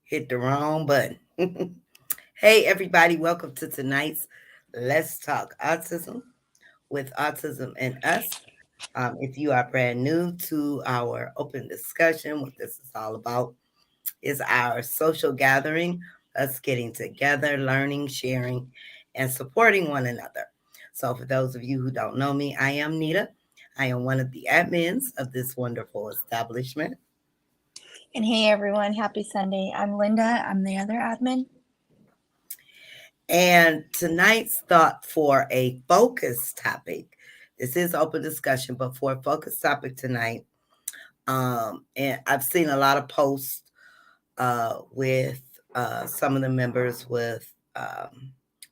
Hit the wrong button. Hey, everybody, welcome to tonight's Let's Talk Autism with Autism and Us. If you are brand new to our open discussion, what this is all about is our social gathering, us getting together, learning, sharing, and supporting one another. So, for those of you who don't know me, I am Nita. I am one of the admins of this wonderful establishment. And hey everyone, happy Sunday. I'm Linda. I'm the other admin. And tonight's thought for a focus topic, this is open discussion, but for a focus topic tonight, and I've seen a lot of posts with some of the members with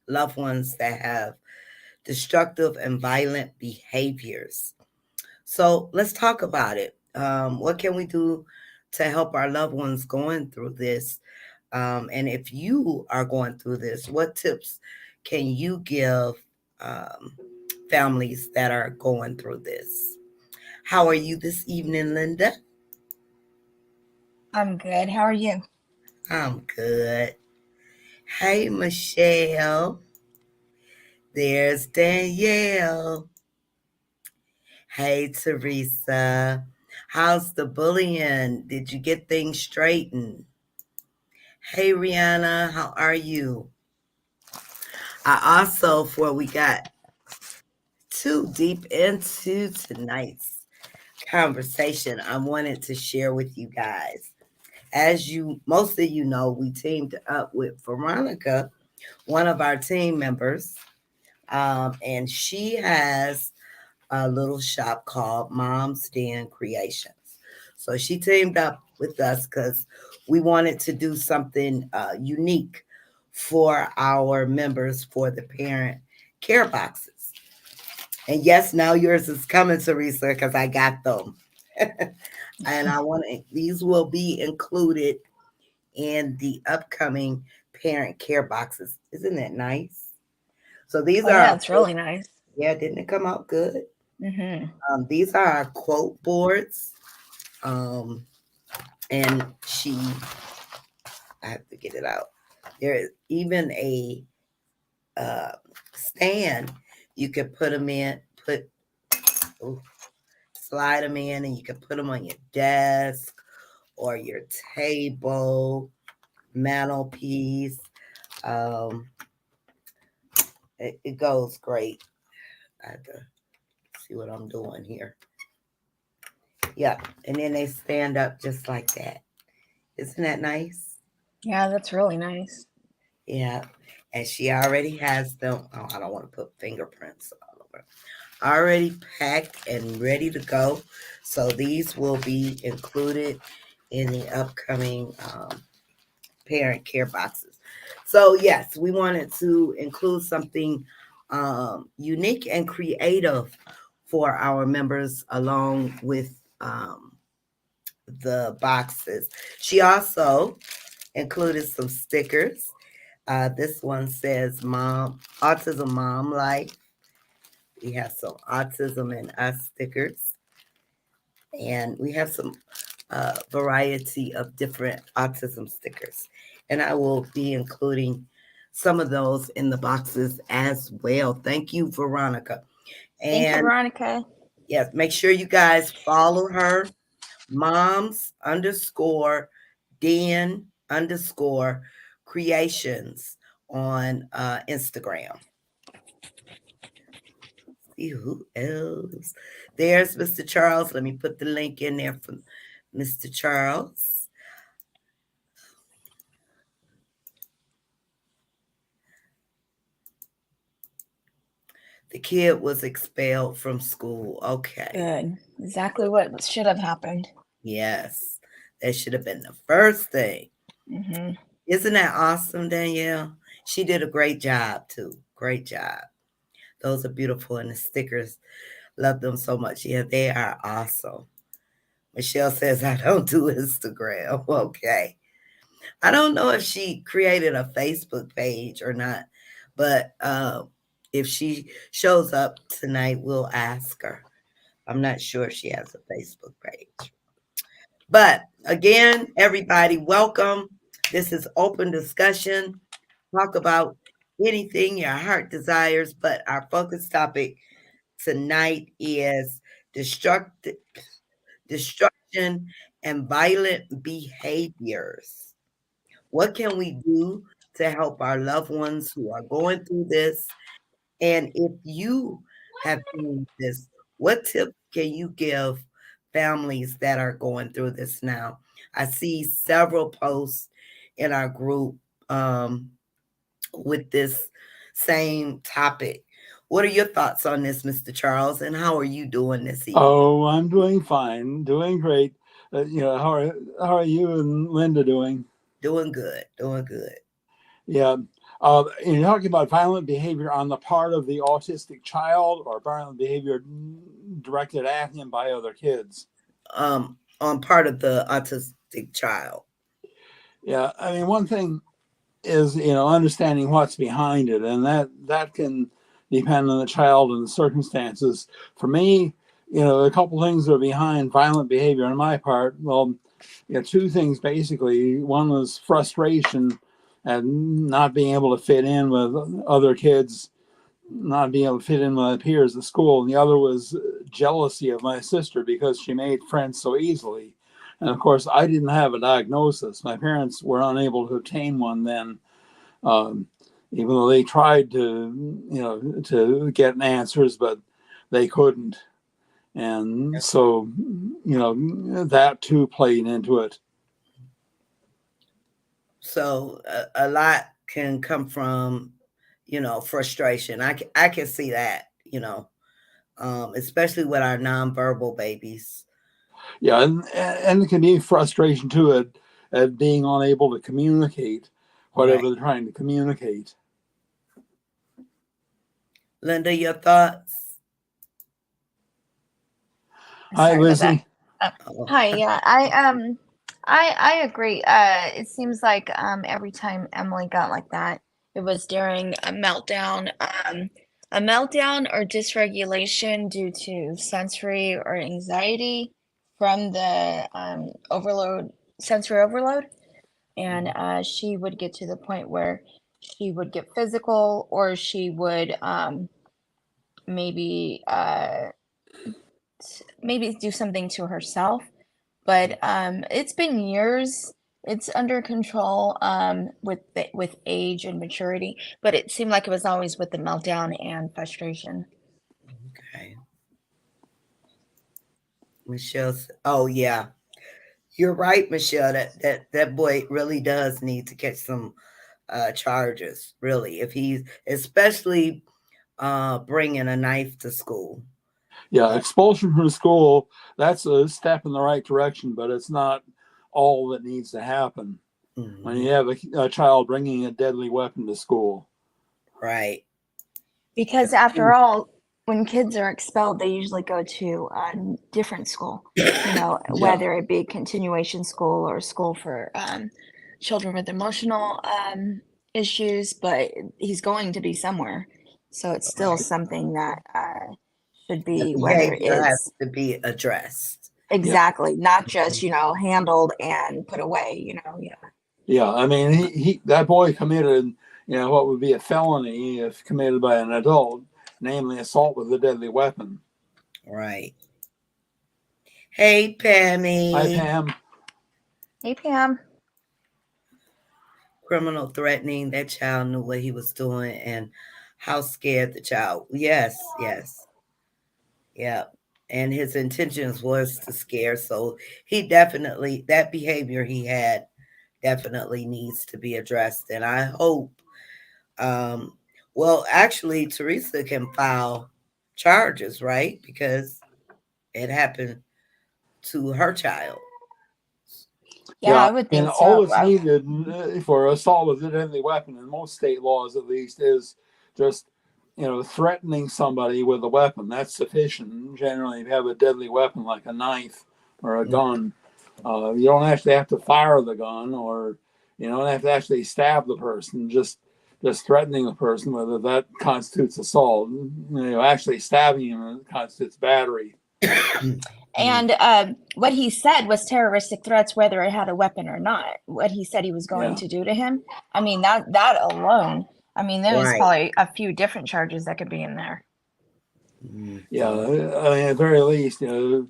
loved ones that have destructive and violent behaviors. So let's talk about it. What can we do to help our loved ones going through this? And if you are going through this, what tips can you give um, families that are going through this? How are you this evening, Linda? I'm good. How are you? I'm good. Hey, Michelle. There's Danielle. Hey, Teresa. How's the bullying? Did you get things straightened? Hey, Rihanna. How are you? I also, before we got too deep into tonight's conversation, I wanted to share with you guys. As you, most of you know, we teamed up with Veronica, one of our team members, and she has a little shop called Mom's Den Creations. So she teamed up with us because we wanted to do something unique for our members for the parent care boxes. And yes, now yours is coming, Teresa, because I got them. And I want to, these will be included in the upcoming parent care boxes. Isn't that nice? So these Oh are yeah, our, it's really nice. yeah, didn't it come out good? Mm-hmm. These are our quote boards. Um, and I have to get it out. There is even a uh, stand you could put them in, ooh, slide them in, and you can put them on your desk or your table, mantelpiece. Um, it goes great. I have to see what I'm doing here. Yeah, and then they stand up just like that. Isn't that nice? Yeah, that's really nice. Yeah, and she already has them. Oh, I don't want to put fingerprints all over. Already packed and ready to go. So these will be included in the upcoming parent care boxes. So yes, we wanted to include something unique and creative for our members along with the boxes. She also included some stickers. This one says "Mom Autism Mom Life." We have some Autism and Us stickers, and we have some variety of different autism stickers. And I will be including some of those in the boxes as well. Thank you, Veronica. Thank you, And Veronica. yes, make sure you guys follow her, moms underscore den underscore creations on Instagram. See who else. There's Mr. Charles. Let me put the link in there for Mr. Charles. The kid was expelled from school. Okay. Good. Exactly what should have happened. Yes. That should have been the first thing. Mm-hmm. Isn't that awesome, Danielle? She did a great job, too. Great job. Those are beautiful. And the stickers, love them so much. Yeah, they are awesome. Michelle says, I don't do Instagram. Okay. I don't know if she created a Facebook page or not, but if she shows up tonight, we'll ask her. I'm not sure if she has a Facebook page. But again, everybody, welcome. This is open discussion. Talk about anything your heart desires, but our focus topic tonight is destruct, destruction and violent behaviors. What can we do to help our loved ones who are going through this? And if you have seen this, what tip can you give families that are going through this now? I see several posts in our group um, with this same topic. What are your thoughts on this, Mr. Charles, and how are you doing this evening? Oh, I'm doing fine, doing great. How are you and Linda doing? Doing good, doing good. Yeah. You're talking about violent behavior on the part of the autistic child or violent behavior directed at him by other kids. On part of the autistic child. Yeah. I mean, one thing is, understanding what's behind it, and that can depend on the child and the circumstances. For me, a couple things are behind violent behavior on my part. Well, two things basically. One was frustration and not being able to fit in with other kids, not being able to fit in with my peers at school. And the other was jealousy of my sister because she made friends so easily. And of course, I didn't have a diagnosis. My parents were unable to obtain one then, um, even though they tried to get answers, but they couldn't. And so, that too played into it. So a lot can come from, frustration. I can see that, especially with our nonverbal babies. Yeah, and it can be frustration too at being unable to communicate Right. whatever they're trying to communicate. Linda, your thoughts? Hi, Sorry about that. Lizzie. Oh, Hi, yeah, I agree. It seems like every time Emily got like that, it was during a meltdown or dysregulation due to sensory or anxiety from the sensory overload, and she would get to the point where she would get physical, or she would maybe maybe do something to herself. But it's been years. It's under control with age and maturity, but it seemed like it was always with the meltdown and frustration. okay. Oh yeah, you're right, Michelle. That boy really does need to catch some charges. Really, if he's especially bringing a knife to school. Yeah, Uh, expulsion from school, that's a step in the right direction, but it's not all that needs to happen when mhm, you have a child bringing a deadly weapon to school. right. Because after all, when kids are expelled, they usually go to a different school, Yeah, whether it be continuation school or school for children with emotional issues, but he's going to be somewhere. So it's still something that should The be, whether behavior has it's to be addressed. yeah, exactly not just, handled and put away, yeah. yeah. I mean, he that boy committed, what would be a felony if committed by an adult, namely assault with a deadly weapon. Right. Hey, Hi, Pammy. Pam. Hey, Pam. Criminal threatening. That child knew what he was doing and how scared the child. Yes, yes. Yeah. And his intentions was to scare. So he definitely, that behavior he had definitely needs to be addressed. And I hope, um, well, actually, Teresa can file charges, right? Because it happened to her child. Yeah, Yeah, I would and think all so. that's needed for assault with a deadly weapon in most state laws, at least, is just threatening somebody with a weapon. That's sufficient. Generally, if you have a deadly weapon like a knife or a Mm, gun, you don't actually have to fire the gun, or you don't have to actually stab the person. Just threatening the person, whether that constitutes assault. Actually stabbing him constitutes battery. And what he said was terroristic threats, whether it had a weapon or not. What he said he was going Yeah. to do to him. I mean, that alone. I mean, there's Right. probably a few different charges that could be in there. Yeah. I mean, at the very least, boy,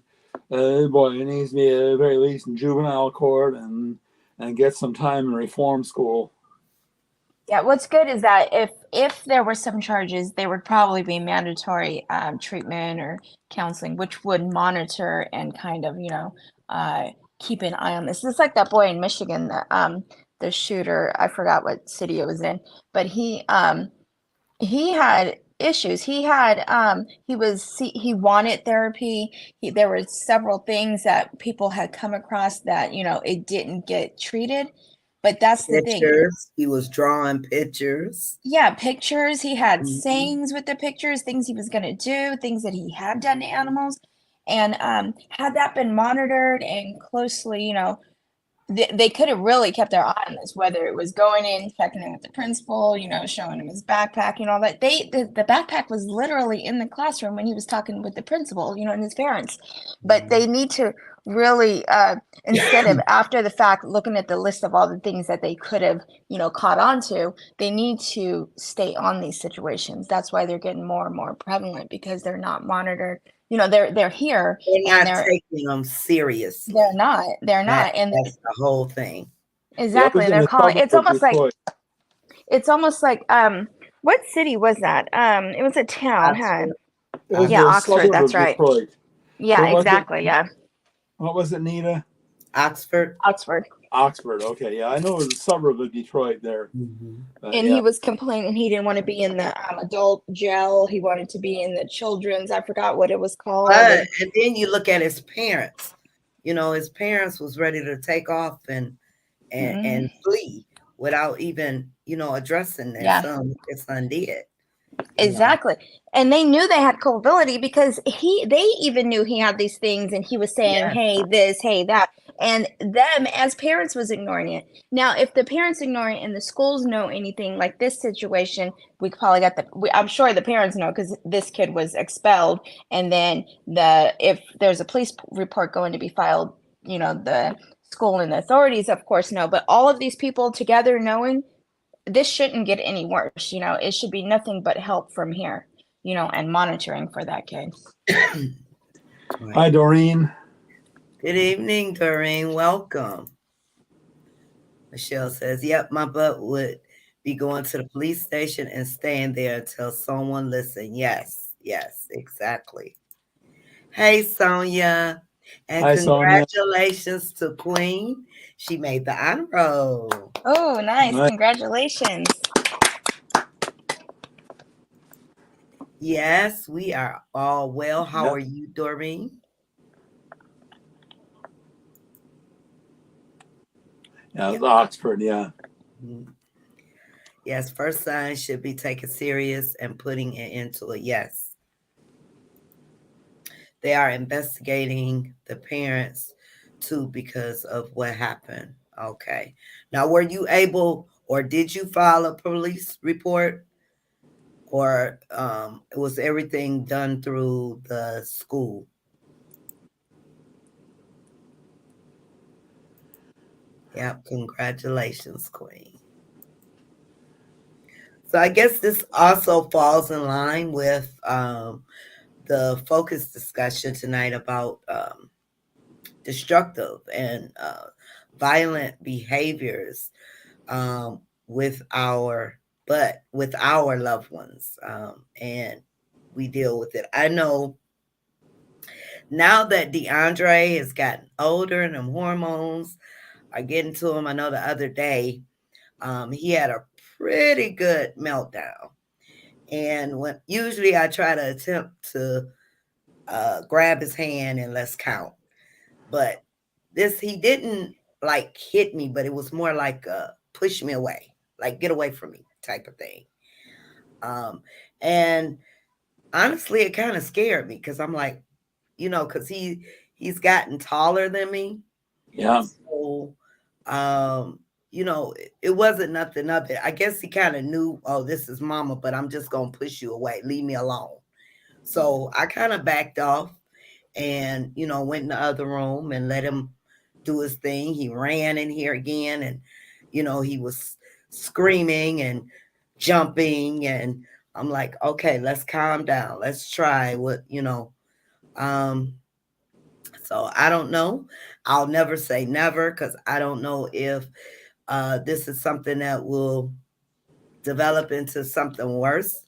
it needs to be at the very least in juvenile court and get some time in reform school. Yeah, what's good is that if there were some charges, they would probably be mandatory treatment or counseling, which would monitor and kind of keep an eye on this. It's like that boy in Michigan, the shooter. I forgot what city it was in, but he had issues. He wanted therapy. There were several things that people had come across that it didn't get treated. But that's the thing. Pictures. He was drawing pictures. Yeah, pictures. He had Mhm. sayings with the pictures, things he was going to do, things that he had done to animals. And had that been monitored and closely, they could have really kept their eye on this, whether it was going in, checking in with the principal, showing him his backpack and all that. The backpack was literally in the classroom when he was talking with the principal, and his parents. But they need to really, instead of after the fact looking at the list of all the things that they could have, caught on to, they need to stay on these situations. That's why they're getting more and more prevalent, because they're not monitored. They're here They're and not taking them seriously. they're not, and That's the whole thing. Yeah, it was exactly. in They're the calling suburb it's of almost like Detroit. what city was that? It was a town, huh? Oxford. It was Yeah, the Oxford, suburb that's of right. Detroit. Yeah, What was it? exactly. Yeah. What was it, Nita? Oxford. Oxford. Oxford. Okay, yeah, I know it was a suburb of Detroit there. Mhm. And Yeah, he was complaining he didn't want to be in the adult jail. He wanted to be in the children's. I forgot what it was called. And then you look at his parents. His parents was ready to take off and flee without even addressing their Yeah. son. What their son did. Exactly. And they knew they had culpability because they even knew he had these things, and he was saying, Yes. hey, this, hey, that. And them as parents was ignoring it. Now, if the parents ignore it and the schools know anything like this situation, we probably got I'm sure the parents know, because this kid was expelled. And then if there's a police report going to be filed, the school and the authorities, of course, know. But all of these people together knowing, this shouldn't get any worse. It should be nothing but help from here, and monitoring for that kid. Hi, Doreen. Good evening, Doreen. Welcome. Michelle says, yep, my butt would be going to the police station and staying there until someone listened. Yes, exactly. Hey, Sonia. And Hi, Sonia. congratulations to Queen. She made the honor roll. Oh, nice. Nice. Congratulations. Yes, we are all well. How Yep. are you, Doreen? Yeah, it was Oxford. Yeah. Mhm. Yes, first sign should be taken serious and putting it into a yes. They are investigating the parents too because of what happened. Okay. Now, were you able or did you file a police report, or was everything done through the school? Yep. Congratulations, Queen. So I guess this also falls in line with the focus discussion tonight about destructive and violent behaviors with our loved ones, and we deal with it. I know now that DeAndre has gotten older and them hormones are getting to him. I know the other day he had a pretty good meltdown, and when usually I try to attempt to grab his hand and let's count, but he didn't like hit me, but it was more like push me away, like get away from me type of thing. And honestly, it kind of scared me because I'm like, because he's gotten taller than me. Yeah. So, it wasn't nothing of it. I guess he kind of knew, oh, this is mama, but I'm just gonna push you away, leave me alone. So I kind of backed off, and went in the other room and let him do his thing. He ran in here again, and he was screaming and jumping, and I'm like, okay, let's calm down. Let's try um so I don't know. I'll never say never, because I don't know if this is something that will develop into something worse.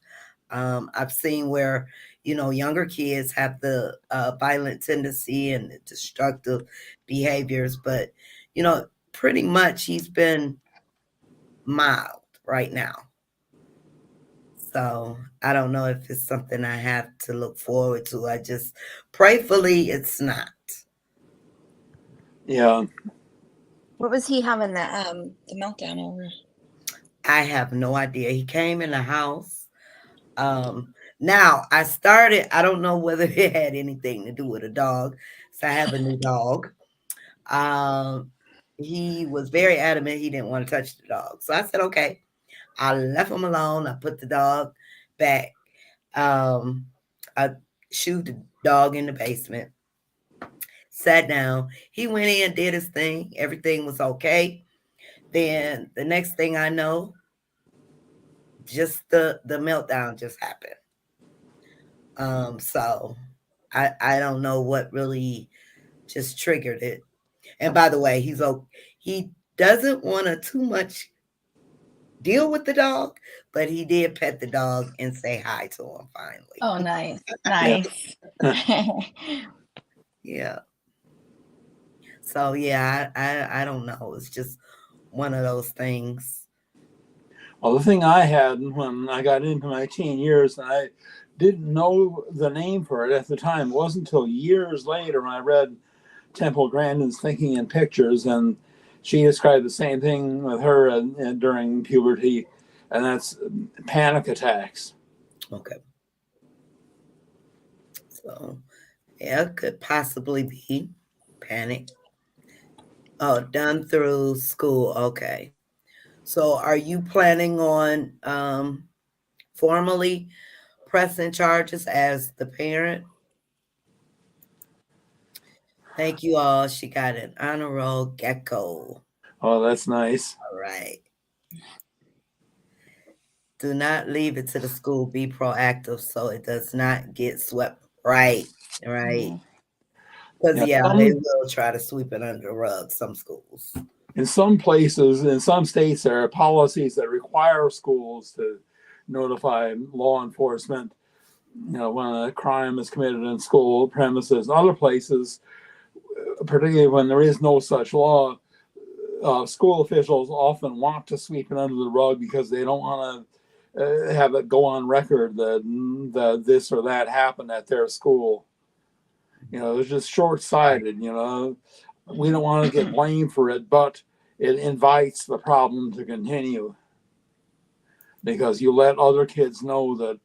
I've seen where, younger kids have the violent tendency and the destructive behaviors, but, pretty much he's been mild right now. So I don't know if it's something I have to look forward to. I just prayfully it's not. Yeah. What was he having the meltdown over? I have no idea. He came in the house. Now I don't know whether it had anything to do with a dog. So I have a new dog. Um, he was very adamant he didn't want to touch the dog. So I said, okay. I left him alone. I put the dog back. Um, I shooed the dog in the basement, sat down. He went in, did his thing. Everything was okay. Then the next thing I know, just the meltdown just happened. So I don't know what really just triggered it. And by the way, he doesn't want to too much deal with the dog, but he did pet the dog and say hi to him finally. Oh, nice, Yeah. nice. Yeah. So yeah, I don't know. It's just one of those things. Well, the thing I had when I got into my teen years, and I didn't know the name for it at the time, it wasn't until years later when I read Temple Grandin's Thinking in Pictures, and she described the same thing with her during puberty, and that's panic attacks. Okay. So yeah, it could possibly be panic. Oh, done through school. Okay. So are you planning on formally pressing charges as the parent? Thank you all. She got an honor roll gecko. Oh, that's nice. All right. Do not leave it to the school. Be proactive so it does not get swept. Right. Right. Mhm. Because, Yeah, yeah, they will try to sweep it under the rug, some schools. in some places, in some states, there are policies that require schools to notify law enforcement, when a crime is committed in school premises. In other places, particularly when there is no such law, school officials often want to sweep it under the rug because they don't want to have it go on record that this or that happened at their school. It's just Right. short-sighted. We don't want to get blamed for it, but it invites the problem to continue because you let other kids know that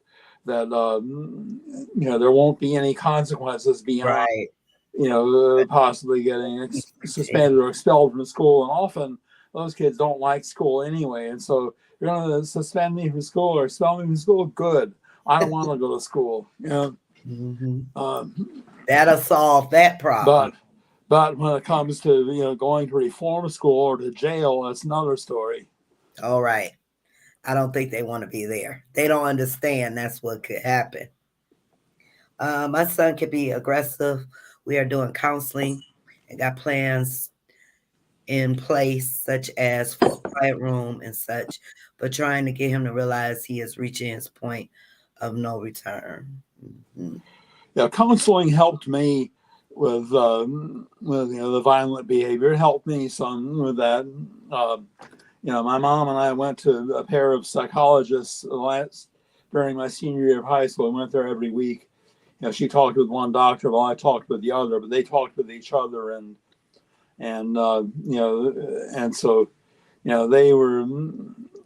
there won't be any consequences beyond Right. possibly getting suspended or expelled from school. And often those kids don't like school anyway. And so you're going to suspend me from school or expel me from school? Good. I don't want to go to school. Mm-hmm. Um, That'll solve that problem. but but when it comes to going to reform school or to jail, that's another story. All right. I don't think they want to be there. They don't understand that's what could happen. My son could be aggressive. We are doing counseling and got plans in place, such as for a quiet room and such, but trying to get him to realize he is reaching his point of no return. Mhm. Yeah, counseling helped me with the violent behavior. It helped me some with that. Uh, my mom and I went to a pair of psychologists during my senior year of high school. I went there every week. She talked with one doctor while I talked with the other, but they talked with each other, and so they were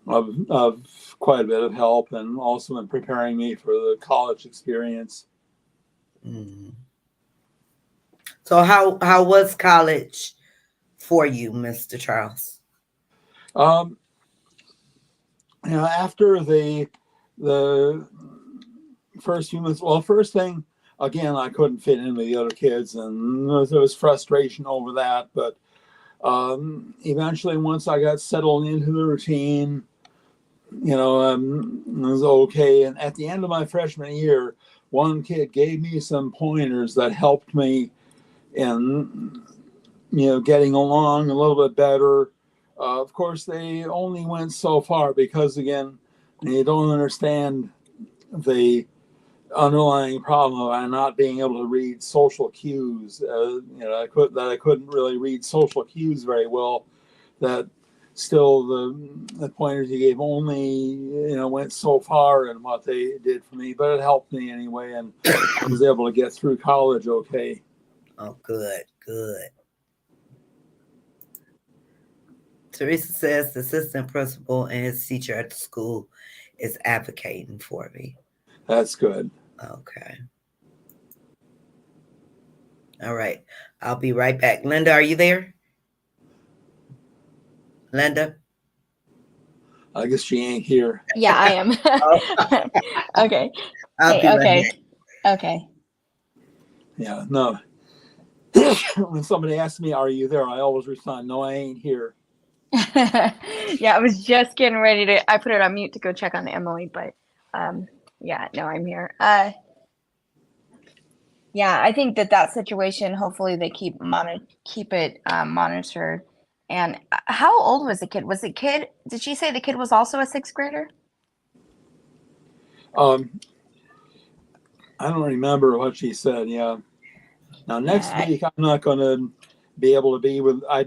of quite a bit of help, and also in preparing me for the college experience. Mhm. So how was college for you, Mr. Charles? Um, after the first few months, well, first thing again, I couldn't fit in with the other kids, and there was frustration over that. But eventually, once I got settled into the routine, it was okay. And at the end of my freshman year, one kid gave me some pointers that helped me in, getting along a little bit better. Of course, they only went so far because, again, you don't understand the underlying problem of not being able to read social cues. I couldn't really read social cues very well. That still the pointers he gave only went so far in what they did for me, but it helped me anyway, and I was able to get through college okay. Oh, good, good. Teresa says the assistant principal and his teacher at the school is advocating for me. That's good. Okay. All right. I'll be right back. Linda, are you there? Linda? I guess she ain't here. Yeah, I am. Okay. I'll be right Okay. back. Okay. Yeah, no. When somebody asks me, "Are you there?" I always respond, "No, I ain't here." Yeah, I was just getting ready to. I put it on mute to go check on Emily, but yeah, no, I'm here. Yeah, I think that situation. Hopefully, they keep it monitored. And how old was the kid? Was the kid? Did she say the kid was also a sixth grader? Um, I don't remember what she said. Yeah. Now next week I'm not going to be able to be with. I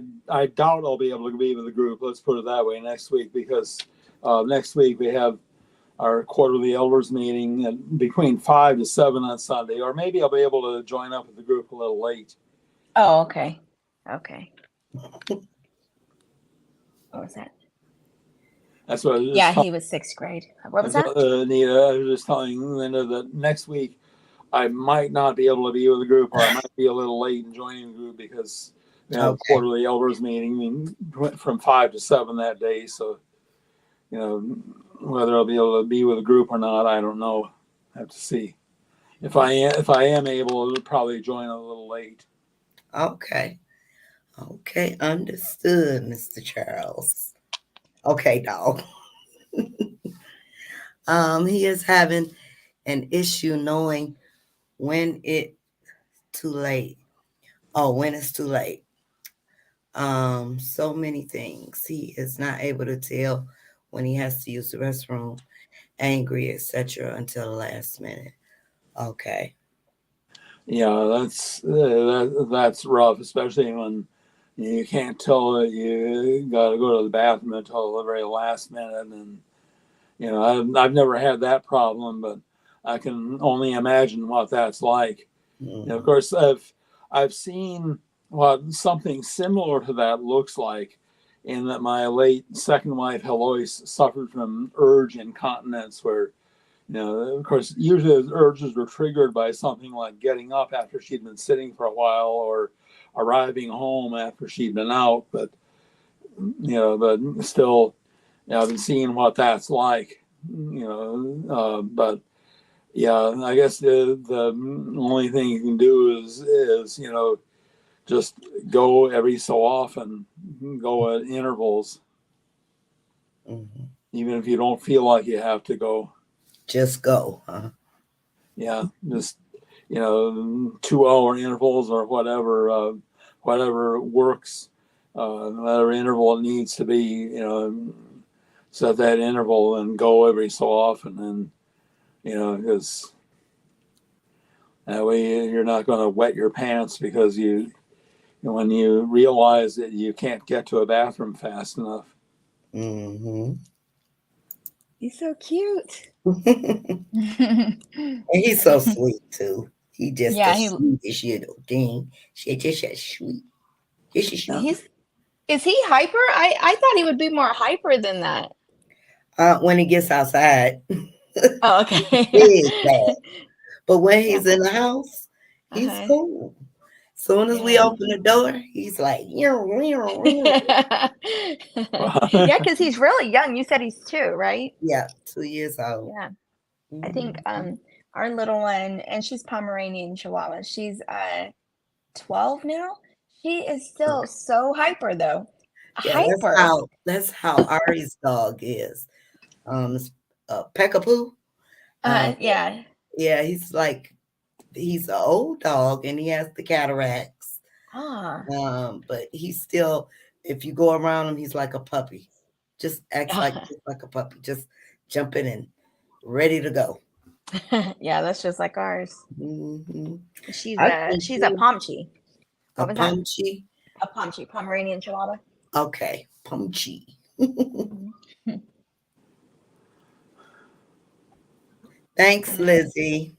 doubt I'll be able to be with the group. Let's put it that way. Next week, because next week we have our quarterly elders meeting between 5 to 7 on Sunday, or maybe I'll be able to join up with the group a little late. Oh, okay. Okay. What was that? That's what I was just Yeah, he was sixth grade. What was that? Anita, I was just telling Linda that next week I might not be able to be with the group, or I might be a little late in joining the group because we have a quarterly elders meeting from 5 to 7 that day. So, whether I'll be able to be with the group or not, I don't know. I have to see. If I am able, I'll probably join a little late. Okay. Okay, understood, Mr. Charles. Okay, dog. He is having an issue knowing when it's too late. Oh, when it's too late. So many things. He is not able to tell when he has to use the restroom, angry, etc., until the last minute. Okay. Yeah, that's rough, especially when you can't tell that you got to go to the bathroom until the very last minute. And I've never had that problem, but I can only imagine what that's like. Of course, I've seen what something similar to that looks like, in that my late second wife Heloise suffered from urge incontinence, where of course, usually the urges were triggered by something like getting up after she'd been sitting for a while, or arriving home after she'd been out. But but still, I've been seeing what that's like. But yeah, I guess the only thing you can do is just go every so often, go at intervals, even if you don't feel like you have to go. Just go, huh? Yeah, just 2-hour intervals or whatever works, whatever interval it needs to be. Set that interval and go every so often, and because that way you're not going to wet your pants because when you realize that you can't get to a bathroom fast enough. He's so cute. And he's so sweet too. He just the sweetest little thing. She's just a sweet. Is he hyper? I thought he would be more hyper than that. When he gets outside. Oh, okay. Big bad. But when he's in the house, he's cool. Soon as we open the door, he's like, yeah, because he's really young. You said he's 2, right? Yeah, 2 years old. Yeah. I think our little one, and she's Pomeranian Chihuahua. She's 12 now. She is still so hyper though. Yeah, Hyper. that's how Ari's dog is. It's, Peekapoo. Um, Yeah. yeah, he's an old dog and he has the cataracts. Ah. But he's still, if you go around him, he's like a puppy. Just acts just like a puppy, just jumping and ready to go. Yeah, that's just like ours. Hmm She's I a think she's a Pomchi. a What was that? punchy. A Pomchi, Pomeranian Chihuahua. Okay, punchy. Mhm. Thanks, Yeah. Lizzie.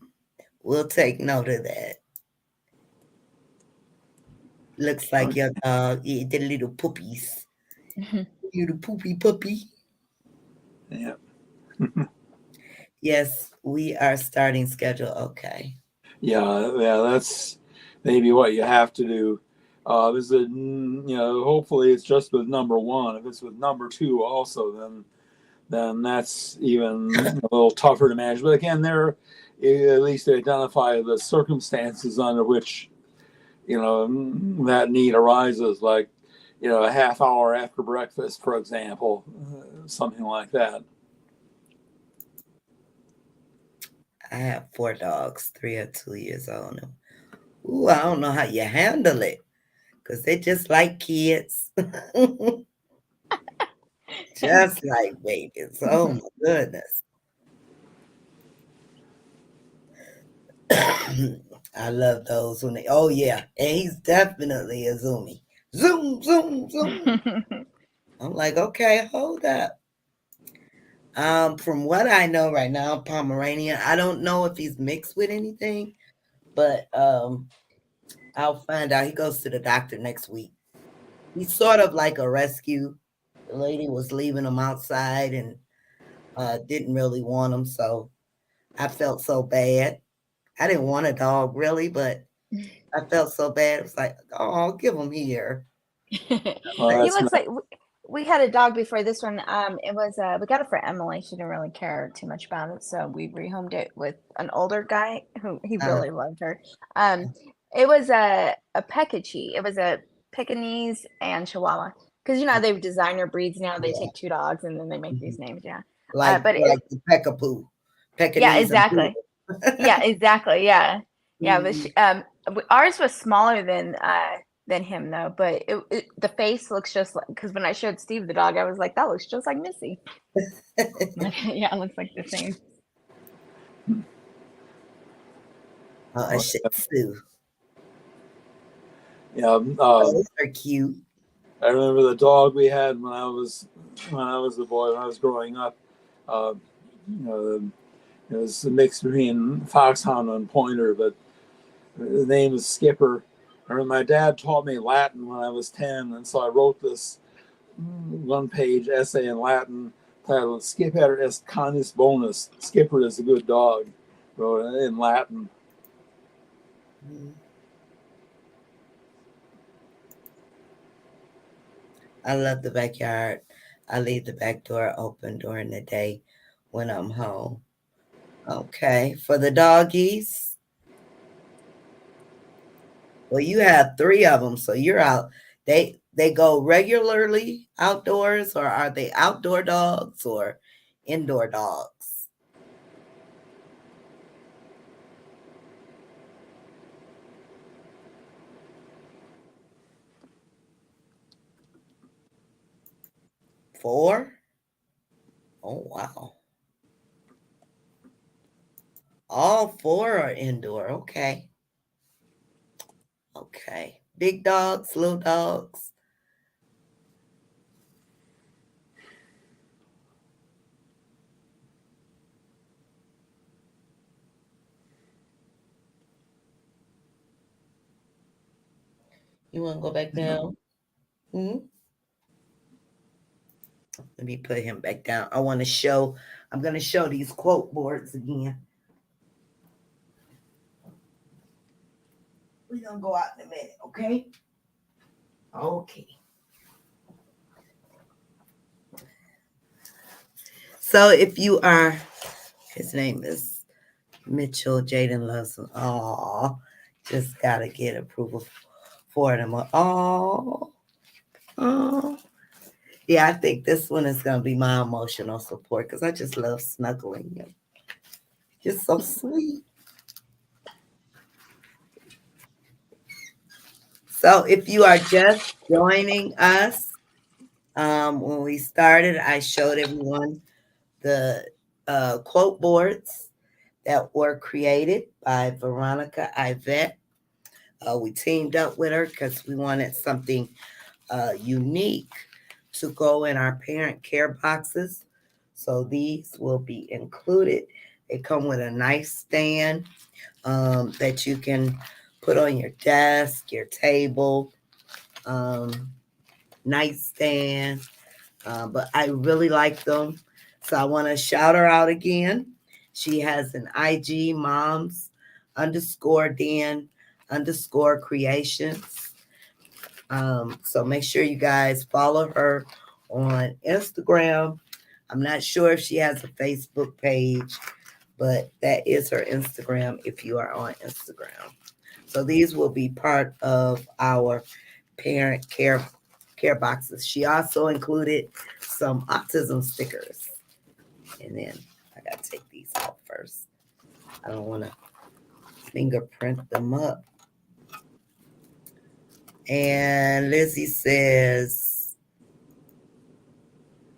We'll take note of that. Looks like your dog eat the little poopies. You the poopy puppy. Yeah. Yes, we are starting schedule. Okay. Yeah, that's maybe what you have to do. Is it, hopefully it's just with number one. If it's with number two also, then that's even a little tougher to manage. But again, there at least identify the circumstances under which that need arises, like a half hour after breakfast, for example, something like that. I have 4 dogs. 3 are 2 years old. Ooh, I don't know how you handle it because they just like kids. Just like babies. Oh my goodness. I love those when oh yeah. And he's definitely a zoomie. Zoom, zoom, zoom. I'm like, okay, hold up. From what I know right now, Pomeranian, I don't know if he's mixed with anything, but I'll find out. He goes to the doctor next week. He's sort of like a rescue. The lady was leaving him outside and didn't really want him, so I felt so bad. I didn't want a dog really, but I felt so bad. It was like, oh, I'll give him here. Well, He that's looks not, like we had a dog before this one. It was we got it for Emily. She didn't really care too much about it, so we rehomed it with an older guy who he Uh, really loved her. Um, it was a Pekingese. It was a Pekingese and Chihuahua. Because you know they have designer breeds now. They yeah, take two dogs and then they make these mhm. names. Yeah, like but like the peckapoo, yeah, Pekingese and exactly. poodle. Yeah, exactly. Yeah, yeah. But Mhm. ours was smaller than him though. But the face looks just like because when I showed Steve the dog, I was like, that looks just like Missy. Yeah, it looks like the same. A Shih Tzu. yeah. Those are cute. I remember the dog we had when I was a boy when I was growing up. Uh, you know, it was a mix between foxhound and pointer, but the name is Skipper. I remember my dad taught me Latin when I was 10, and so I wrote this one-page essay in Latin titled "Skipper est canis bonus." Skipper is a good dog, wrote it in Latin. Mhm. I love the backyard. I leave the back door open during the day when I'm home. Okay, for the doggies. Well, you have 3 of them, so you're out. They go regularly outdoors, or are they outdoor dogs or indoor dogs? 4? Oh wow. All 4 are indoor. Okay. Okay. Big dogs, little dogs. You want to go back down? Hmm. Let me put him back down. I'm going to show these quote boards again. We're going to go out in a minute, okay? Okay. So if you are, his name is Mitchell, Jaden loves them. Oh, just gotta get approval for them. Oh, oh. Yeah, I think this one is gonna be my emotional support because I just love snuggling him. Just so sweet. So, if you are just joining us, when we started, I showed everyone the quote boards that were created by Veronica Ivette. We teamed up with her because we wanted something unique to go in our parent care boxes. So these will be included. They come with a nightstand that you can put on your desk, your table, um, nightstand. But I really like them. So I want to shout her out again. She has an IG moms underscore Dan underscore creations. So make sure you guys follow her on Instagram. I'm not sure if she has a Facebook page, but that is her Instagram if you are on Instagram. So these will be part of our parent care boxes. She also included some autism stickers. And then I gotta take these out first. I don't want to fingerprint them up. And Lizzie says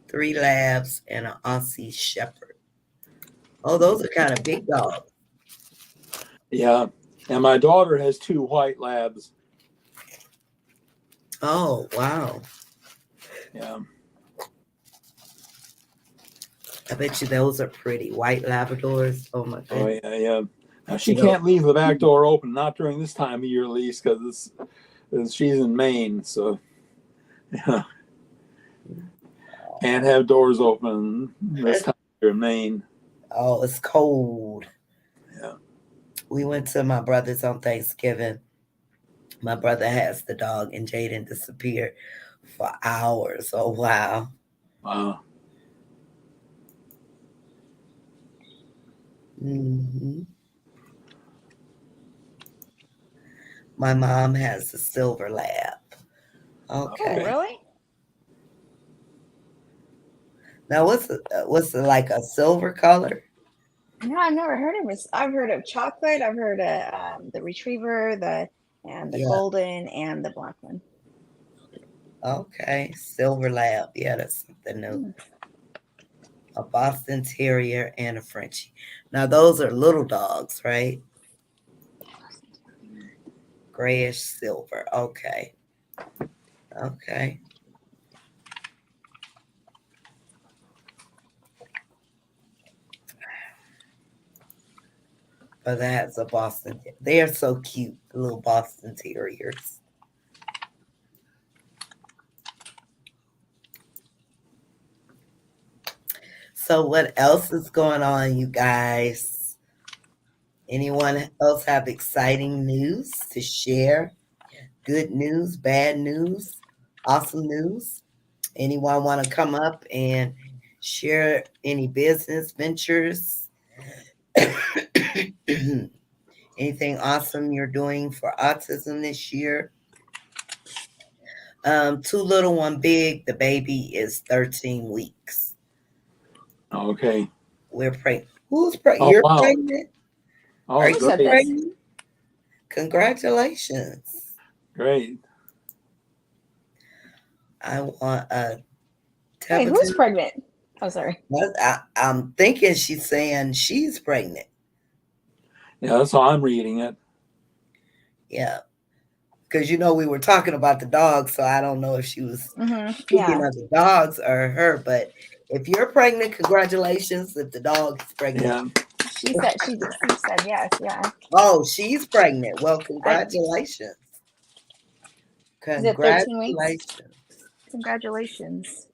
3 labs and an Aussie Shepherd. Oh, those are kind of big dogs. Yeah. And my daughter has 2 white labs. Oh, wow. Yeah. I bet you those are pretty. White Labradors. Oh, my Oh, goodness. yeah, yeah. Now, she You know, can't leave the back door open, not during this time of year at least, because she's in Maine. So, yeah, can't have doors open this time of year in Maine. oh, it's cold. Yeah. We went to my brother's on Thanksgiving. My brother has the dog, and Jaden disappeared for hours. Oh, wow. Wow. Hmm. My mom has a silver lab. Oh, Okay. really? Now, what's it like a silver color? No, I've never heard of this. I've heard of chocolate. I've heard of the retriever, the Yeah. golden, and the black one. Okay. Silver lab. Yeah, that's something new. Hmm. A Boston Terrier and a Frenchie. Now, those are little dogs, right? Grayish silver. Okay. Okay. But that's a Boston. They're so cute, the little Boston Terriers. So, what else is going on, you guys? Anyone else have exciting news to share? Good news, bad news, awesome news? Anyone want to come up and share any business ventures? Anything awesome you're doing for autism this year? Too little, one big. The baby is 13 weeks. Okay. We're pregnant. Who's pregnant? Oh, You're wow. pregnant? Are Oh, Who you said great. this? pregnant? Congratulations. Great. I want a Wait, who's Tabitha. pregnant? Oh, sorry. I'm thinking she's saying she's pregnant. Yeah, that's how I'm reading it. Yeah. Because we were talking about the dog, so I don't know if she was speaking Yeah. of the dogs or her. But if you're pregnant, congratulations. If the dog is pregnant, Yeah. She said yes. Yeah. oh, she's pregnant. Well, I congratulations. Is it 13 weeks? Congratulations. Congratulations.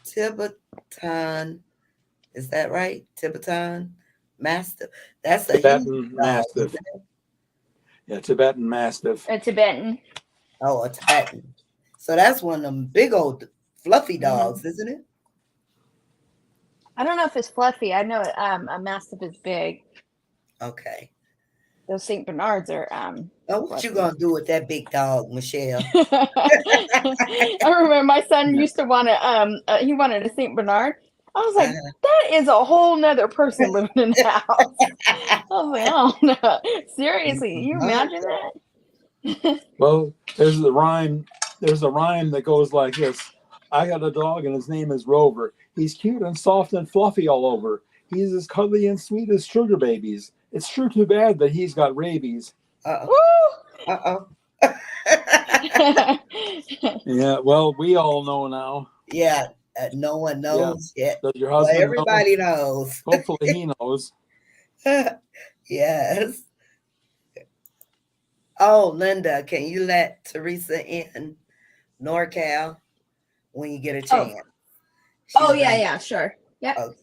Tibetan, is that right? Tibetan Mastiff. That's a huge Tibetan dog, Mastiff. isn't it? Yeah, Tibetan Mastiff. A Tibetan. Oh, a Tibetan. So that's one of them big old fluffy dogs, Mm-hmm. isn't it? I don't know if it's fluffy. I know a Mastiff is big. Okay. Those Saint Bernards are Oh, what you gonna do with that big dog, Michelle? I remember my son Yeah. used to want to he wanted a Saint Bernard. I was like, Uh, that is a whole nother person living in the house. I was like, oh no, seriously, you imagine that? Well, there's a rhyme. There's a rhyme that goes like this: I got a dog and his name is Rover. He's cute and soft and fluffy all over. He's as cuddly and sweet as sugar babies. It's sure too bad that he's got rabies. uh-oh. Woo! Uh-oh. Yeah, well, we all know now. Yeah, no one Yeah. knows yet. Does your Well, husband know? everybody knows. Hopefully he knows. Yes. Oh, Linda, can you let Teresa in NorCal when you get a Oh, chance? oh She's yeah, been, yeah, sure. Yep. okay.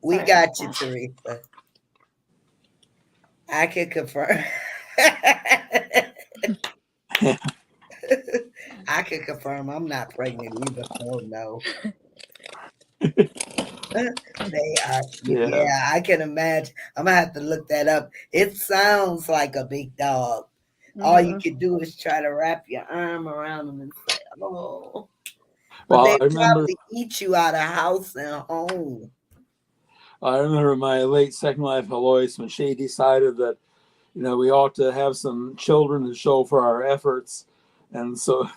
We Sorry got about you, that. Teresa. I can confirm. I can confirm I'm not pregnant either. Oh no. They are, Yeah. yeah, I can imagine. I'm gonna have to look that up. It sounds like a big dog. All you Mhm. can do is try to wrap your arm around them and say, "Oh," but Well, they probably eat you out of house and home. I remember my late second wife, Alois, when she decided that, we ought to have some children to show for our efforts. And so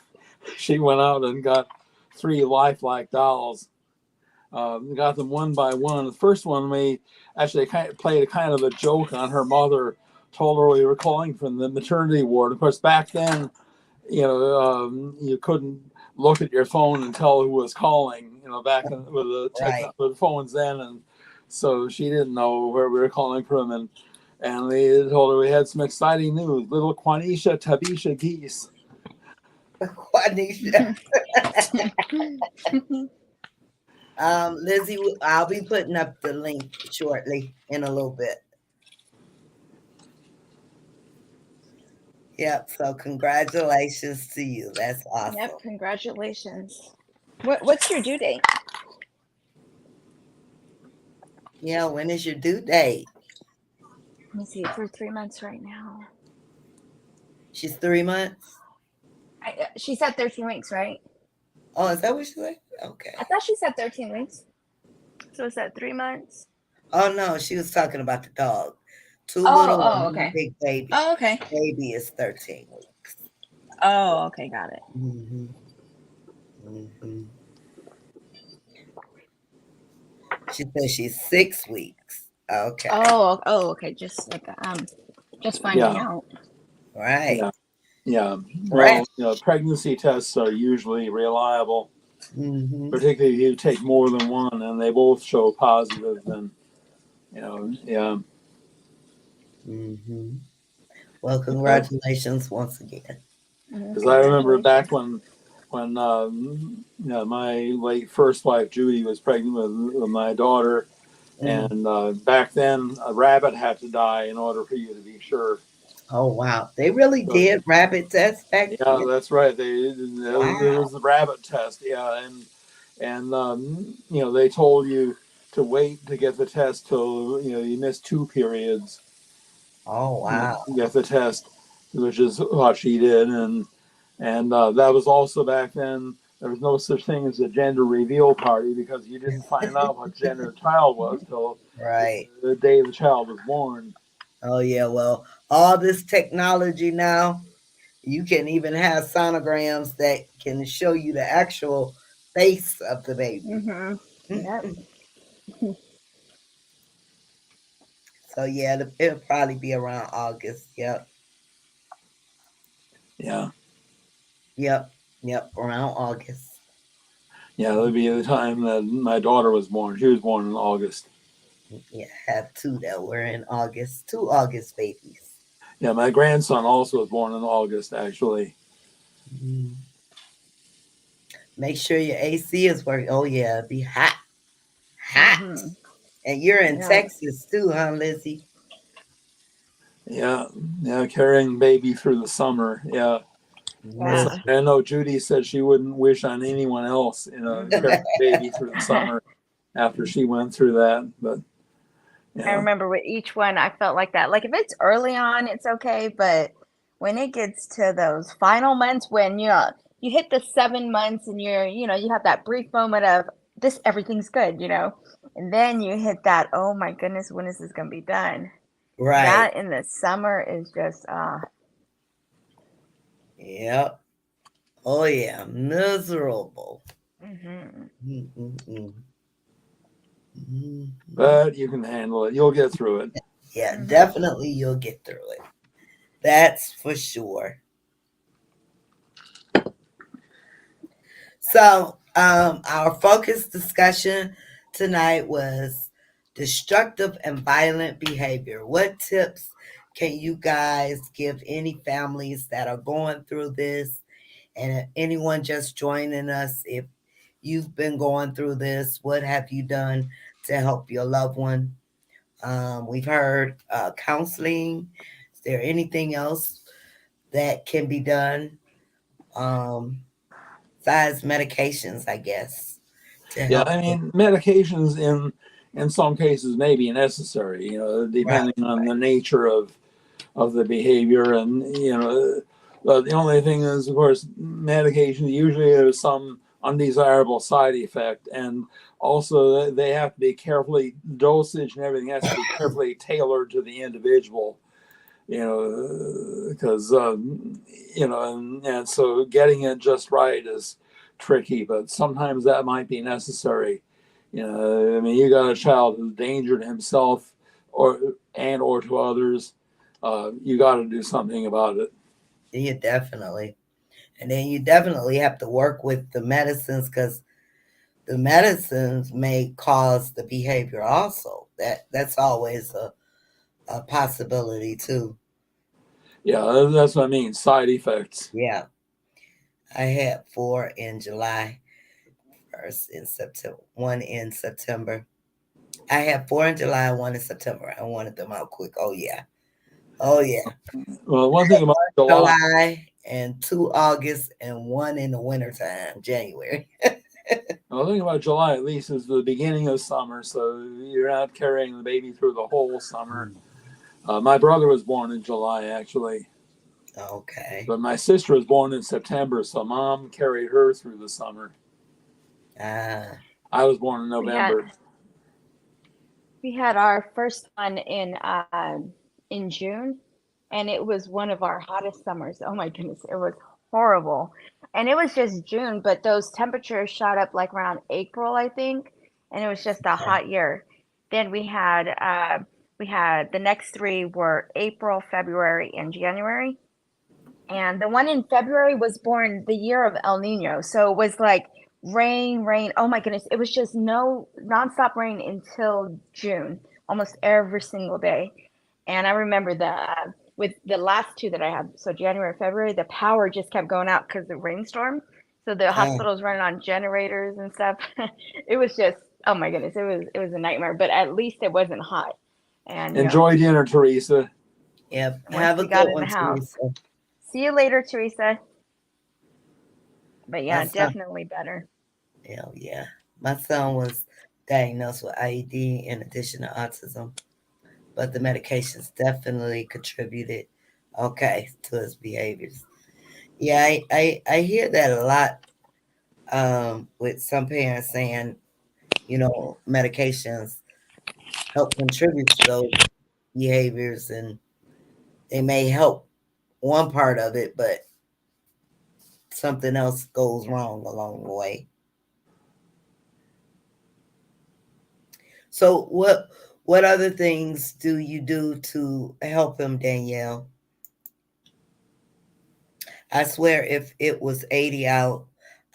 she went out and got 3 lifelike dolls. Got them one by one. The first one, we actually played a kind of a joke on her mother, told her we were calling from the maternity ward. Of course, back then, you couldn't look at your phone and tell who was calling, back with Right. with phones then. And so she didn't know where we were calling from. And we told her we had some exciting news. Little Quanisha Tabisha geese. Juanita. Lizzie, I'll be putting up the link shortly in a little bit. Yep. So congratulations to you. That's awesome. Yep. Congratulations. What's your due date? Yeah. When is your due date? Let me see. It's for 3 months right now. She's 3 months. She said 13 weeks, right? Oh, is that what she said? Okay. I thought she said 13 weeks. So is that 3 months? Oh no, she was talking about the dog. 2 little Oh, and 1 okay. big baby. Oh, okay. Baby is 13 weeks. Oh, okay, got it. Mm-hmm. Mm-hmm. She said she's 6 weeks. Okay. Oh, okay. Just finding out. Right. Yeah. Yeah. Right. Well, pregnancy tests are usually reliable, Mm-hmm. particularly if you take more than one and they both show positive. Then, yeah. Mm-hmm. Well, congratulations once again. Because I remember back when my late first wife Judy was pregnant with my daughter, and back then a rabbit had to die in order for you to be sure. Oh wow, they really So, did rabbit tests back yeah, then. that's right. There Wow. was the rabbit test. Yeah, and they told you to wait to get the test till you missed 2 periods. Oh wow. To get the test, which is what she did, and that was also back then. There was no such thing as a gender reveal party because you didn't find out what gender the child was till Right. the day the child was born. Oh yeah. Well, all this technology now, you can even have sonograms that can show you the actual face of the baby. Mm-hmm. Yep. So yeah, it'll probably be around August. Yep. Yeah, Yep. Yep. Around August. yeah, that would be the time that my daughter was born. She was born in August. Yeah, I have 2 that were in August. 2 August babies. Yeah, my grandson also was born in August, actually. Mm. Make sure your AC is working. Oh yeah, it'll be hot. Hot. Mm-hmm. And you're in Yeah. Texas too, huh, Lizzie? Yeah, carrying baby through the summer. Yeah. Yeah. I know Judy said she wouldn't wish on anyone else, carrying baby through the summer after she went through that. But I Yeah. remember with each one, I felt like that. Like if it's early on, it's okay, but when it gets to those final months, when you hit the 7 months and you have that brief moment of this, everything's good, and then you hit that, oh my goodness, when is this gonna be done? Right. That in the summer is just Yep. Oh yeah. Miserable. mhm. Mm-mm-mm. Mhm. But you can handle it. You'll get through it. Yeah, Mhm. definitely you'll get through it. That's for sure. So, our focus discussion tonight was destructive and violent behavior. What tips can you guys give any families that are going through this? And anyone just joining us, if you've been going through this, what have you done to help your loved one? We've heard counseling. Is there anything else that can be done? Um, Besides medications, I guess, to Yeah, help I them. mean, medications in some cases may be necessary. Right. Depending on the nature of the behavior, and but the only thing is, of course, medication usually has some undesirable side effect, and also they have to be carefully dosage and everything has to be carefully tailored to the individual. Because and so getting it just right is tricky, but sometimes that might be necessary. I mean, you got a child who's danger to himself or to others. You got to do something about it. Yeah, definitely. And then you definitely have to work with the medicines because the medicines may cause the behavior also. That's always a possibility too. Yeah, that's what I mean. Side effects. Yeah. I had four in July, first in September, one in September. I had four in July, one in September. I wanted them out quick. Oh yeah. Oh yeah. Well, one thing about July. July and two August and one in the wintertime, January. Well, the thing about July, at least, is the beginning of summer, so you're not carrying the baby through the whole summer. My brother was born in July, actually. Okay. But my sister was born in September, so mom carried her through the summer. Ah, I was born in We had November. we had our first one in June, and it was one of our hottest summers. Oh my goodness, it was horrible. And it was just June, but those temperatures shot up like around April, I think, and it was just a okay. hot year. Then we had the next three were April, February, and January. And the one in February was born the year of El Nino. So it was like rain, rain. Oh my goodness. It was just no nonstop rain until June, almost every single day. And I remember with the last two that I had, so January, February, the power just kept going out because of the rainstorm. So the Ah, hospital was running on generators and stuff. It was just, oh my goodness, it was a nightmare. But at least it wasn't hot. And Enjoy dinner, Teresa. yep. once Have a we got good in the one, house, Teresa. see you later, Teresa. But My yeah, son, definitely better. hell yeah. My son was diagnosed with IED in addition to autism, but the medications definitely contributed, okay, to his behaviors. Yeah, I hear that a lot with some parents saying, medications help contribute to those behaviors and they may help one part of it, but something else goes wrong along the way. So what other things do you do to help him, Danielle? I swear if it was 80 out,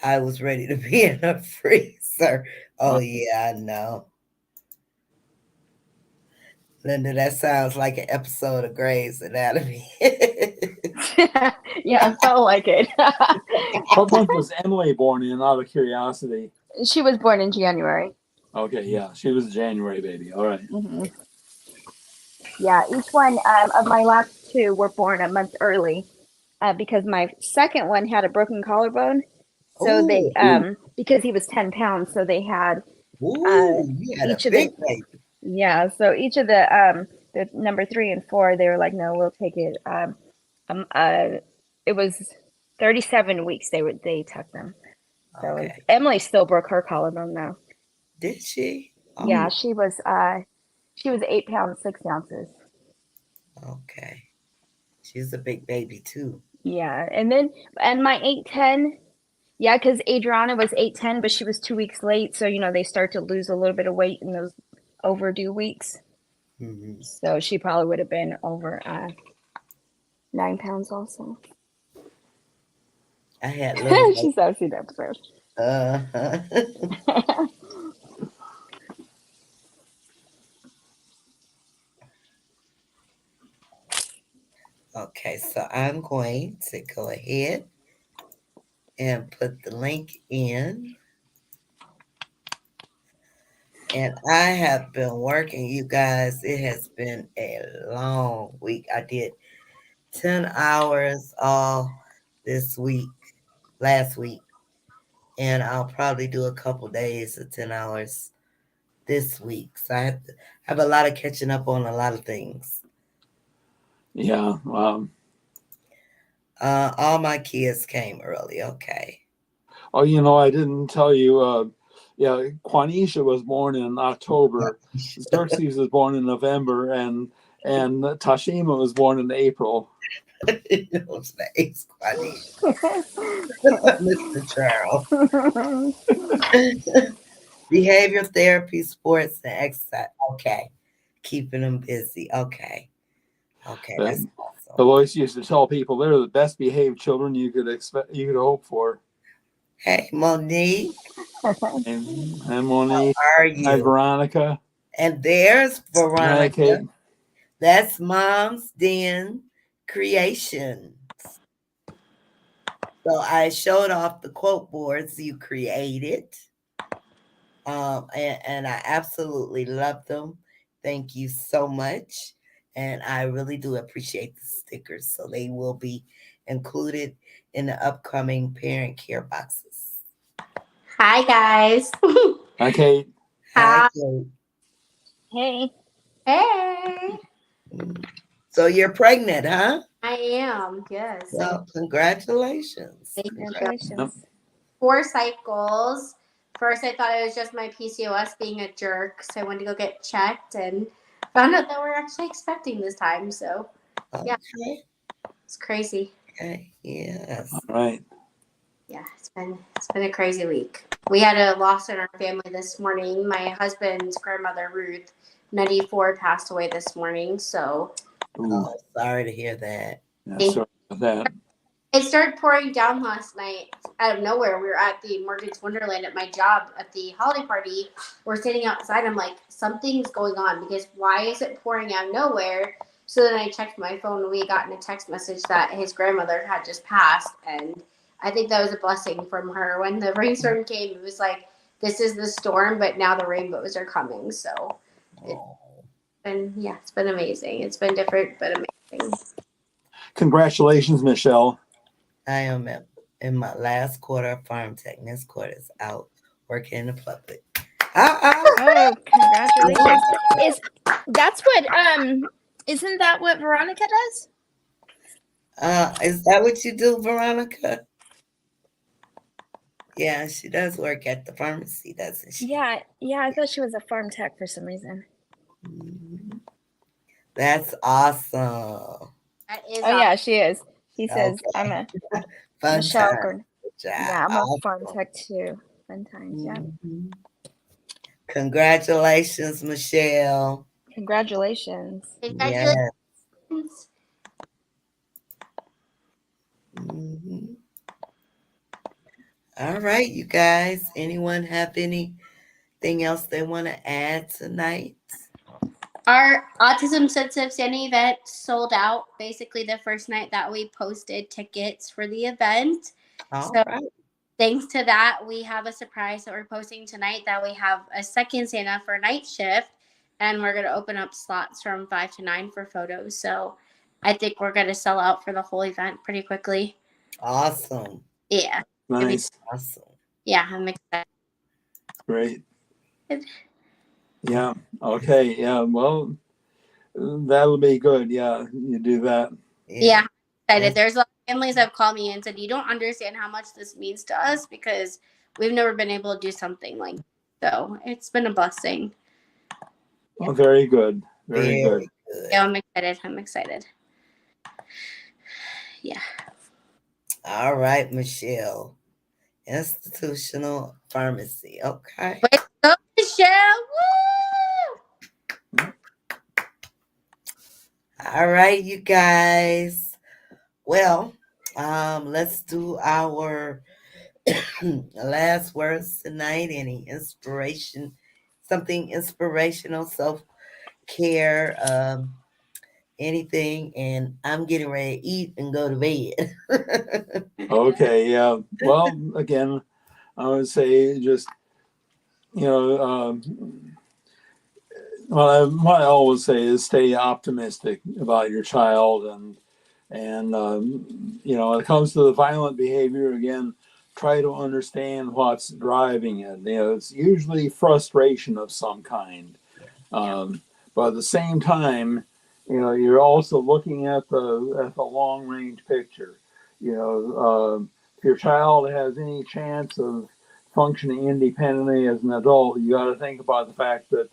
I was ready to be in a freezer. Oh Uh, yeah, I know. Linda, that sounds like an episode of Grey's Anatomy. Yeah, it felt like it. what month was Emily born in, out of curiosity? She was born in January. Okay, yeah, she was a January baby. All right. Hmm. Yeah, each one of my last two were born a month early because my second one had a broken collarbone. So they, Oh, Ooh. because he was 10 pounds, so they had ooh, you had a each of the big baby. Yeah, so each of the number 3 and 4, they were like, no, we'll take it. Um, uh, it was 37 weeks they took them. So Okay. Emily still broke her collarbone though. Did she? Yeah, Oh, she was 8 pounds 6 ounces. okay. She's a big baby too. Yeah, and my 8'10", yeah, because Adriana was 8'10", but she was 2 weeks late, so they start to lose a little bit of weight in those overdue weeks. Hmm. So she probably would have been over 9 pounds also. I had little. She's obviously the episode. Uh-huh. Okay, so I'm going to go ahead and put the link in. And I have been working, you guys. It has been a long week. I did 10 hours all this week, last week. And I'll probably do a couple days of 10 hours this week. So I have a lot of catching up on a lot of things. Yeah. All my kids came early. Okay. Oh, I didn't tell you. Yeah, Quanisha was born in October. Xerxes was born in November, and Tashima was born in April. Those names, Quanita. Mr. Charles. Behavior therapy, sports, and exercise. Okay. Keeping them busy. Okay. Okay, that's And awesome. Alois used to tell people they're the best behaved children you could hope for. Hey, Monique, And how Monique, are hi you? Veronica, And there's hi Veronica. Kate. That's Mom's Den Creations. So I showed off the quote boards you created. And I absolutely love them. Thank you so much. And I really do appreciate the stickers. So they will be included in the upcoming parent care boxes. Hi, guys. Hi Kate. Hi, Hi. Kate. Hey. Hey. So you're pregnant, huh? I am. Yes. Well, congratulations. Thank you. Congratulations. 4 cycles. First, I thought it was just my PCOS being a jerk, so I went to go get checked and found out that we're actually expecting this time. So, yeah, Okay. it's crazy. Okay. Yes. All right. Yeah, it's been a crazy week. We had a loss in our family this morning. My husband's grandmother, Ruth, 94, passed away this morning. So, Ooh, Oh, sorry to hear that. yeah, sorry about that. it started pouring down last night out of nowhere. We were at the Morgan's Wonderland at my job at the holiday party. We're sitting outside. I'm like, something's going on because why is it pouring out of nowhere? So then I checked my phone and we got in a text message that his grandmother had just passed. And I think that was a blessing from her. When the rainstorm came, it was like, this is the storm, but now the rainbows are coming. So Oh. it's been amazing. It's been different, but amazing. Congratulations, Michelle. I am in my last quarter of farm tech. This quarter is out working in the public. Oh, congratulations. That's what isn't that what Veronica does? Is that what you do, Veronica? Yeah, she does work at the pharmacy, doesn't she? Yeah, I thought she was a farm tech for some reason. Mhm. That's awesome. That is Oh yeah, she is. He says Okay. I'm a Fun Michelle time. Gordon. Good job. Yeah, I'm a farm Awesome. tech too. Fun times, yeah. Mhm. Congratulations, Michelle. Congratulations. Congratulations. Yes. Mhm. All right, you guys. Anyone have anything else they want to add tonight? Our Autism Sensitive Santa event sold out basically the first night that we posted tickets for the event. All So right. thanks to that, we have a surprise that we're posting tonight that we have a second Santa for night shift, and we're going to open up slots from 5 to 9 for photos. So I think we're going to sell out for the whole event pretty quickly. Awesome. Yeah. Nice. Awesome. Yeah, I'm excited. Great. Yeah. Okay. Yeah. Well, that'll be good. Yeah, you do that. Yeah, Yeah. I'm excited. That's There's a lot of families that have called me and said, "You don't understand how much this means to us because we've never been able to do something like this." So it's been a blessing. Yeah, Well, very good. Very good. very good. yeah, I'm excited. I'm excited. Yeah. All right, Michelle. Institutional pharmacy. Okay. Way to go, Michelle. Woo! All right, you guys. Well, let's do our last words tonight. Any inspiration, something inspirational, self care, anything. And I'm getting ready to eat and go to bed. Okay. Yeah. Well, again, I would say just you know, what I always say is stay optimistic about your child, and when it comes to the violent behavior, again, try to understand what's driving it. It's usually frustration of some kind. Yeah. But at the same time, you're also looking at the long range picture. If your child has any chance of functioning independently as an adult, you got to think about the fact that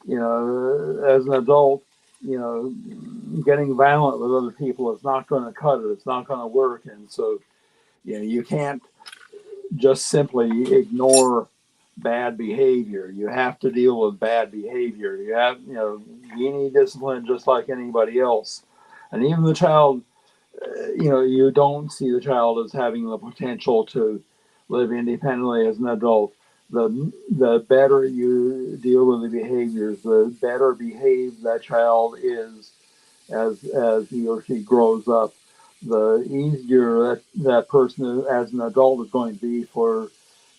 as an adult, getting violent with other people is not going to cut it. It's not going to work, and so you can't just simply ignore bad behavior. You have to deal with bad behavior. You need discipline just like anybody else. And even the child, you don't see the child as having the potential to live independently as an adult. The better you deal with the behaviors, the better behaved that child is as he or she grows up, the easier that person as an adult is going to be for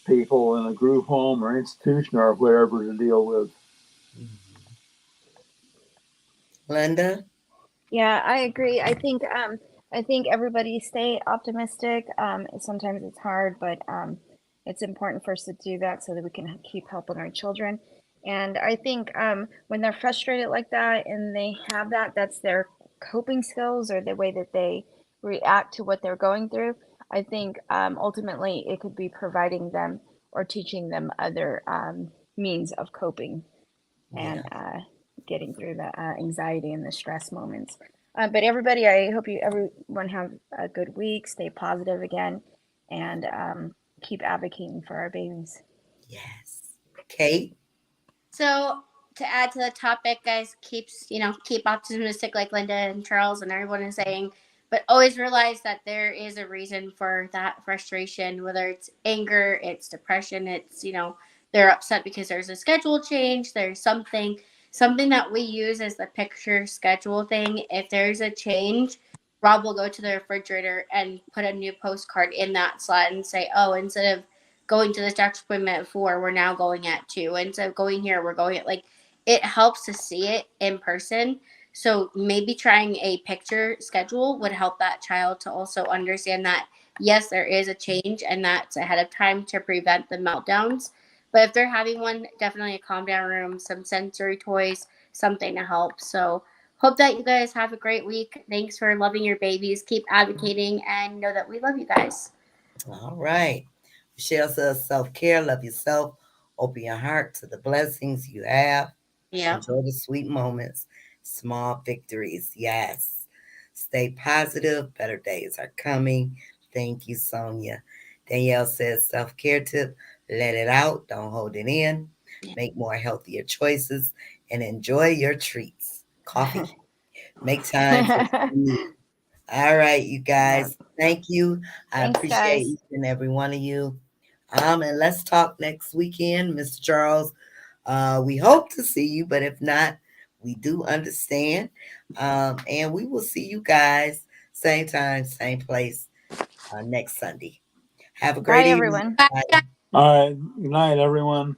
people in a group home or institution or wherever to deal with. Mhm. Linda? Yeah, I agree. I think everybody stay optimistic. Sometimes it's hard, but it's important for us to do that so that we can keep helping our children. And I think when they're frustrated like that and they have that, that's their coping skills or the way that they react to what they're going through. I think ultimately it could be providing them or teaching them other means of coping and Yeah. getting through the anxiety and the stress moments. But everybody, I hope everyone have a good week. Stay positive again, and keep advocating for our babies. Yes. Kate? So to add to the topic, guys, keep optimistic like Linda and Charles and everyone is saying, but always realize that there is a reason for that frustration, whether it's anger, it's depression, it's they're upset because there's a schedule change, there's something that we use as the picture schedule thing. If there's a change, Rob will go to the refrigerator and put a new postcard in that slot and say, oh, instead of going to this doctor's appointment at 4, we're now going at 2. Instead of going here, we're going at it helps to see it in person. So maybe trying a picture schedule would help that child to also understand that yes, there is a change and that's ahead of time to prevent the meltdowns. But if they're having one, definitely a calm down room, some sensory toys, something to help. So hope that you guys have a great week. Thanks for loving your babies. Keep advocating and know that we love you guys. All right. Michelle says self care, love yourself, open your heart to the blessings you have, Yep. enjoy the sweet moments, small victories. Yes. Stay positive, better days are coming. Thank you, Sonia. Danielle says self care tip, let it out, don't hold it in, make more healthier choices, and enjoy your treats. Coffee. Make time for me. All right, you Yeah. guys. Thank you. I Thanks, appreciate guys. each and every one of you. And let's talk next weekend, Mr. Charles. We hope to see you, but if not, we do understand. And we will see you guys same time, same place next Sunday. Have a great Bye, evening, everyone. everybody. All right. Good night, everyone.